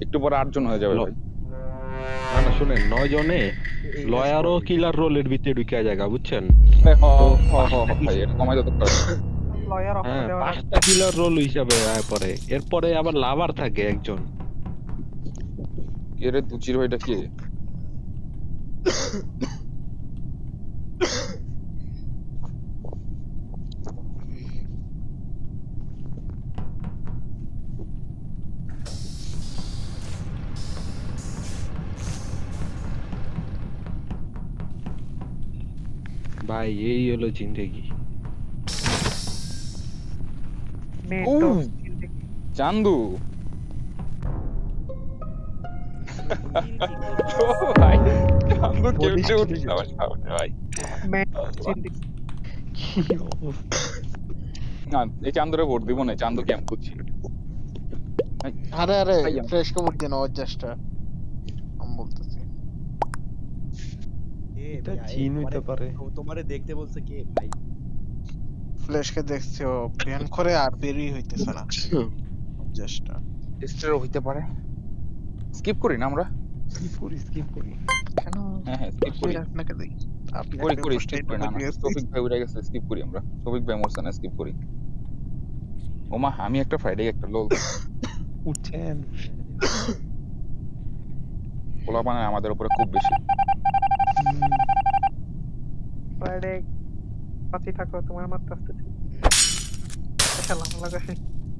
একটু পরে 8 জন হয়ে যাবে ভাই। না না শুনেন 9 জনে এই লয়ার ও ম্যাচ কিলার রোলের ভিতরে ঢুকে জায়গা বুঝছেন আরে হ তো হ হ হ পাঁচটা ভাই, কিস- এটা কমাই দিতে পারে। লয়ার অফ করে হ্যাঁ দেওয়া লাগবে। 5টা কিলার রোল হিসাবে আয় পরে এরপরে আবার লাভার থাকে একজন। কে রে দুচির ভাইটা কে? ভাই এই হলো জিন্দেগি। নেট ও তো চান্দু কিল কি করবে? ও ভাই, চান্দু Body কেমনে উঠছে still আমার সামনে ভাই। ম্যাচ আল্লাহ। জিন্দেগি। কি অবস্থা। না এই চান্দুরে ভোট দিব না, চান্দু গেম করছি। ভাই, আরে ভাই, ফ্রেশ কবর দিয়ে নাও জাস্টটা আমি বলতেছি এটা মিয়া, জিন তোমারে হইতে পারে। তোমারে দেখতে বলছে কে ভাই? ফ্লেশকে দেখছি ও ব্যান করে আর বেরই হইতেছে না জাস্টটা টেস্টারও হইতে পারে। স্কিপ করি না আমরা? স্কিপ করি কেন হ্যাঁ হ্যাঁ স্কিপ করি আপনাকে দেই করি আপনাকে করি ফার্স্ট স্কিপ এড করি না না, দিয়ে টপিক ভাই উঠে গেছে, স্কিপ করি আমরা। টপিক ভাই মরছে না, স্কিপ করি। ওমা আমি একটা ফ্রাইডে একটা লোল উঠছেন। পোলাপানে আমাদের উপরে খুব বেশি। ফ্রাইডে পাঁচই থাকো তোমার মাত্র আসতেছে। খেলা লাগা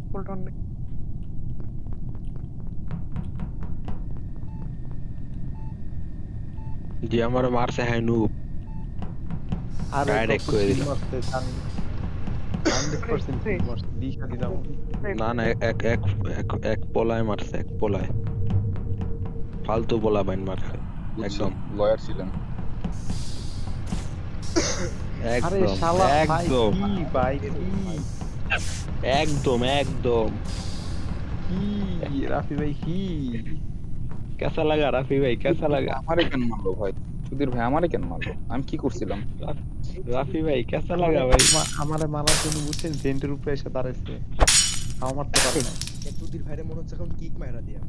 ফুলটন নেই। যে আমার মারছে হ্যাঁ নুব আর Direct করে দিলাম। 100% কিল মারছে দিশা দিলাম। না না এক এক এক এক পলায় মারছে এক পলায় ফালতু পোলা বাইন মারছে একদম লয়ার ছিলেন। আরে একদম শালা ভাই একদম কি ভাই কি একদম একদম কি রাফি ভাই কি কেসা লাগা রাফি ভাই কেসা লাগা আমারে কেন মারলো ভাই? সুধীর ভাই আমারে কেন মারলো? আমি কি করছিলাম? রাফি ভাই কেসা লাগা ভাই আমারে মারার জন্য বুঝছেন ভেন্টের উপরে এসে দাঁড়াইছে তাও মারতে পারে না। তুদির ভাইরে মনে হচ্ছে এখন কিক মাইরা দিয়া।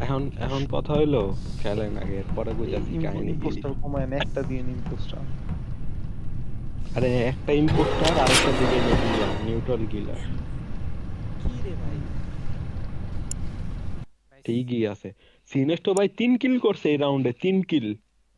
এখন এখন কথা হইলো খেলেন আগে পরে বুঝাচ্ছি কাহিনী কি। ইম্পোস্টার কমায় না, একটা দিয়ে ইম্পোস্টার আরে একটা ইম্পোস্টার আরেকটা দিকে নিউট্রাল কিলার কি রে ভাই? ঠিকই আছে। সিনেস্টো ভাই 3 কিল করছে এই রাউন্ডে 3 কিল